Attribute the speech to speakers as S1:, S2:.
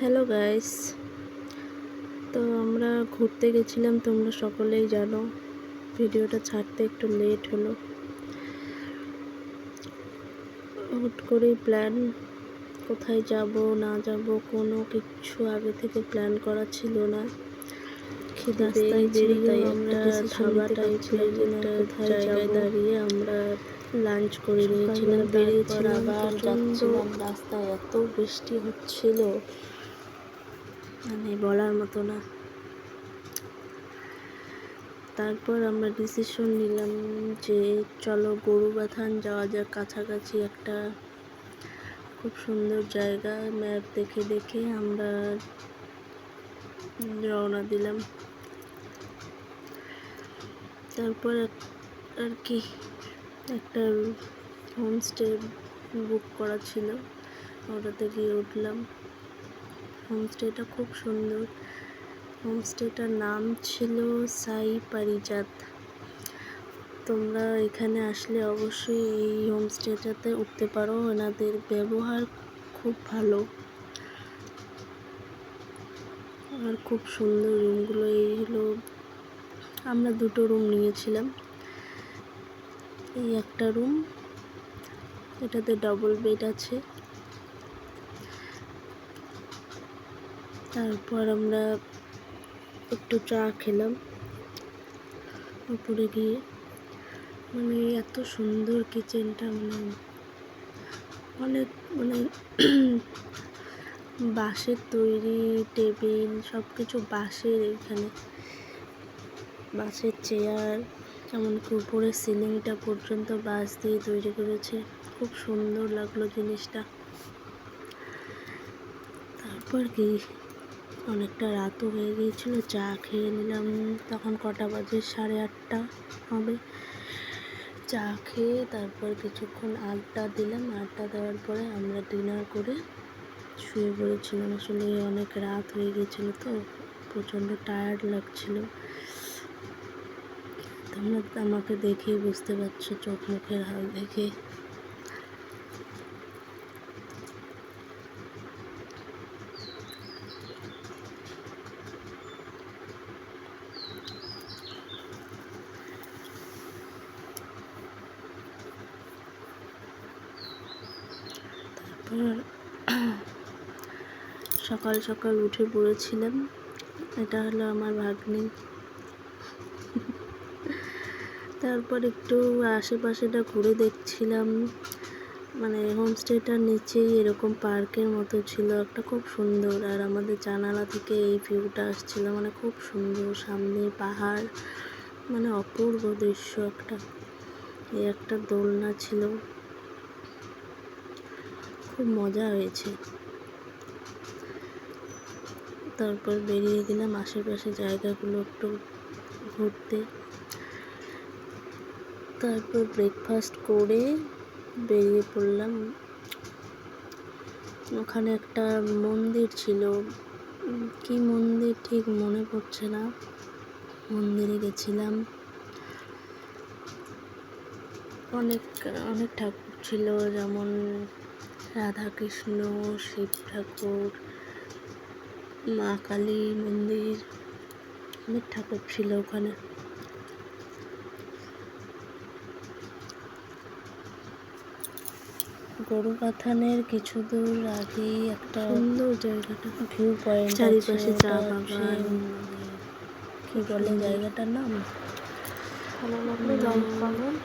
S1: Hello guys, তো আমরা ঘুরতে গেছিলাম, তোমরা সকলেই জানো। ভিডিওটা ছাড়তে একটু লেট হলো, হুট করেই প্ল্যান। কোথায় যাব না যাব কোনো কিছু আগে থেকে প্ল্যান করা ছিল না। খিদে পেয়ে গেছিল, তাই আমরা ধাবা টাইপের একটা জায়গায় দাঁড়িয়ে আমরা লাঞ্চ করে নিয়েছিলাম। বেরিয়েছিলাম, আবার যাচ্ছিলাম, রাস্তায় এত বৃষ্টি হচ্ছিল মানে বলার মতো না। তারপর আমরা ডিসিশন নিলাম যে চলো গরুবাথান যাওয়া যাক, কাছাকাছি একটা খুব সুন্দর জায়গা। ম্যাপ দেখে দেখে আমরা রওনা দিলাম। তারপর আর কি একটা হোমস্টে বুক করা ছিল, ওটাতে গিয়ে উঠলাম। হোমস্টেটা খুব সুন্দর। হোমস্টেটার নাম ছিল সাই পারিজাত। তোমরা এখানে আসলে অবশ্যই এই হোমস্টেটাতে উঠতে পারো, ওনাদের ব্যবহার খুব ভালো আর খুব সুন্দর রুমগুলো। এই হলো, আমরা দুটো রুম নিয়েছিলাম। এই একটা রুম, এটাতে ডবল বেড আছে। তারপর আমরা একটু চা খেলাম উপরে গিয়ে। মানে এত সুন্দর কিচেনটা, অনেক বাঁশের তৈরি, টেবিল সব কিছু বাঁশের। এখানে বাঁশের চেয়ার, এমনকি উপরে সিলিংটা পর্যন্ত বাঁশ দিয়ে তৈরি করেছে। খুব সুন্দর লাগলো জিনিসটা। তারপর কি অনেকটা রাতও হয়ে গিয়েছিল, চা খেয়ে নিলাম। তখন কটা বাজে, 8:30 হবে। চা খেয়ে তারপর কিছুক্ষণ আড্ডা দিলাম। আড্ডা দেওয়ার পরে আমরা ডিনার করে শুয়ে পড়েছিলাম। আসলে অনেক রাত হয়ে গিয়েছিল তো প্রচণ্ড টায়ার্ড লাগছিল। তোমরা আমাকে দেখেই বুঝতে পারছো, চোখ মুখের হাল দেখে। তারপর সকাল সকাল উঠে পড়েছিলাম। এটা হলো আমার ভাগ্নি। তারপর একটু আশেপাশেটা ঘুরে দেখছিলাম। মানে হোমস্টেটার নিচেই এরকম পার্কের মতো ছিল একটা, খুব সুন্দর। আর আমাদের জানালা থেকে এই ভিউটা আসছিল, মানে খুব সুন্দর। সামনে পাহাড়, মানে অপূর্ব দৃশ্য একটা। এই একটা দোলনা ছিল, খুব মজা হয়েছে। তারপর বেরিয়ে গেলাম আশেপাশে জায়গাগুলো একটু ঘুরতে। তারপর ব্রেকফাস্ট করে বেরিয়ে পড়লাম। ওখানে একটা মন্দির ছিল, কি মন্দির ঠিক মনে পড়ছে না। মন্দিরে গেছিলাম, অনেক অনেক ঠাকুর ছিল, যেমন রাধাকৃষ্ণ, শিব ঠাকুর, মা কালী মন্দির, অনেক ঠাকুর ছিল ওখানে। গরুবাথানের কিছু দূর আগেই একটা সুন্দর জায়গাটা, ভিউ পয়েন্ট, চারিপাশে চা বাগান। কি বলে জায়গাটার নাম? ভালো লাগলে লাইক কমেন্ট।